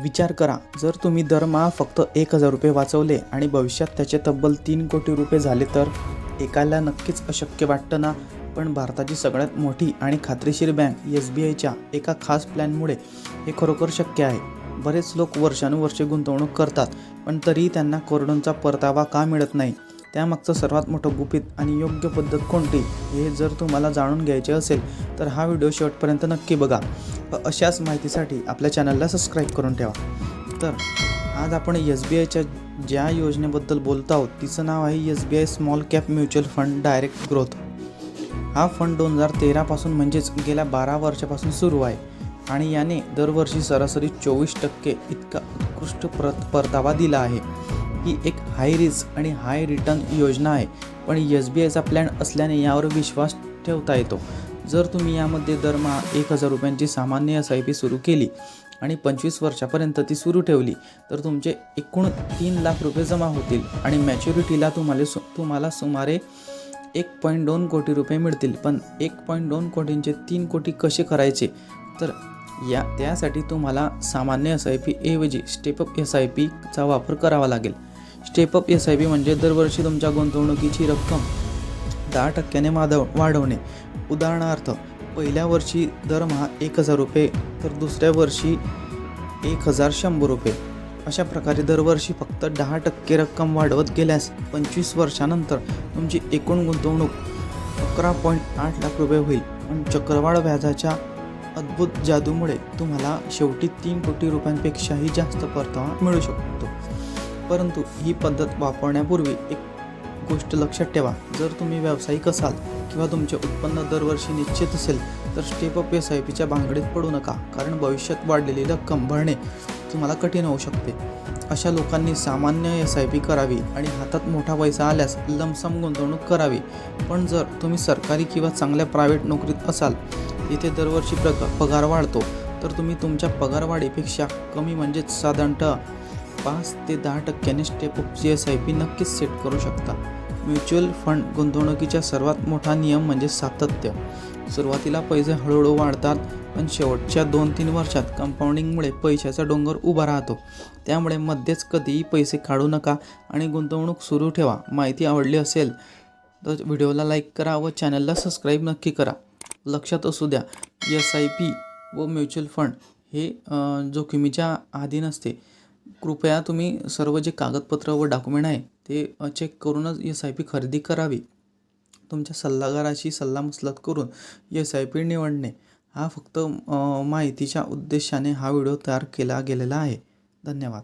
विचार करा, जर तुम्ही दरमहा फक्त 1,000 रुपये वाचवले आणि भविष्यात त्याचे तब्बल 3 कोटी रुपये झाले तर एकाला नक्कीच अशक्य वाटतं ना. पण भारताची सगळ्यात मोठी आणि खात्रीशीर बँक SBIच्या एका खास प्लॅनमुळे हे खरोखर शक्य आहे. बरेच लोक वर्षानुवर्षे गुंतवणूक करतात, पण तरीही त्यांना करोडोंचा परतावा का मिळत नाही? त्यामागचं सर्वात मोठं गुपित आणि योग्य पद्धत कोणती, हे जर तुम्हाला जाणून घ्यायचे असेल तर हा व्हिडिओ शेवटपर्यंत नक्की बघा. अशाच माहितीसाठी आपल्या चॅनलला सबस्क्राईब करून ठेवा. तर आज आपण SBIच्या ज्या योजनेबद्दल बोलत आहोत तिचं नाव आहे SBI small cap mutual fund direct growth. हा फंड 2013 पासून म्हणजेच गेल्या 12 वर्षापासून सुरू आहे आणि याने दरवर्षी सरासरी 24% इतका उत्कृष्ट परतावा दिला आहे. ही एक हाय रिस्क आणि हाय रिटर्न योजना आहे, पण SBIचा प्लॅन असल्याने यावर विश्वास ठेवता येतो. जर तुम्ही यामध्ये दरमहा 1,000 रुपयांची सामान्य SIP सुरू केली आणि 25 वर्षापर्यंत ती सुरू ठेवली तर तुमचे एकूण 3 लाख रुपये जमा होतील आणि मॅच्युरिटीला तुम्हाला सुमारे 1.2 कोटी रुपये मिळतील. पण 1.2 कोटींचे 3 कोटी कसे करायचे? तर त्यासाठी तुम्हाला सामान्य SIP ऐवजी स्टेपअप SIPचा वापर करावा लागेल. स्टेपअप SIP म्हणजे दरवर्षी तुमच्या गुंतवणुकीची रक्कम 10% वाढवणे. उदाहरणार्थ, पहिल्या वर्षी दरमहा 1,000 रुपये तर दुसऱ्या वर्षी 1,100 रुपये. अशा प्रकारे दरवर्षी फक्त 10% रक्कम वाढवत गेल्यास 25 वर्षानंतर तुमची एकूण गुंतवणूक 11.8 लाख रुपये होईल. पण चक्रवाढ व्याजाच्या अद्भुत जादूमुळे तुम्हाला शेवटी 3 कोटी रुपयांपेक्षाही जास्त परतावा मिळू शकतो. परंतु ही पद्धत वापरण्यापूर्वी एक गोष्ट लक्षात ठेवा, जर तुम्ही व्यावसायिक असाल किंवा तुमचे उत्पन्न दरवर्षी निश्चित असेल तर स्टेपअप SIPच्या भानगडीत पडू नका, कारण भविष्यात वाढलेली रक्कम भरणे तुम्हाला कठीण होऊ शकते. अशा लोकांनी सामान्य SIP करावी आणि हातात मोठा पैसा आल्यास लमसम गुंतवणूक करावी. पण जर तुम्ही सरकारी किंवा चांगल्या प्रायव्हेट नोकरीत असाल, इथे दरवर्षी पगार वाढतो, तर तुम्ही तुमच्या पगारवाढीपेक्षा कमी म्हणजेच साधारणतः 5 ते 10% स्टेपअपची SIP नक्कीच सेट करू शकता. म्युच्युअल फंड गुंतवणुकीचा सर्वात मोठा नियम म्हणजे सातत्य. सुरुवातीला पैसे हळूहळू वाढतात, पण शेवटच्या 2-3 वर्षात कंपाऊंडिंगमुळे पैशाचा डोंगर उभा राहतो. त्यामुळे मध्येच कधीही पैसे काढू नका आणि गुंतवणूक सुरू ठेवा. माहिती आवडली असेल तर व्हिडिओला लाईक करा व चॅनलला सबस्क्राईब नक्की करा. लक्षात असू द्या, SIP व म्युच्युअल फंड हे जोखमीच्या अधीन असते. कृपया तुम्ही सर्व जे कागदपत्र व डॉक्युमेंट आहे ते चेक करूनच SIP खरेदी करावी. तुमच्या सल्लागाराशी सल्लामसलत करून SIP निवडणे हा फक्त माहितीच्या उद्देशाने हा व्हिडिओ तयार केला गेलेला आहे. धन्यवाद.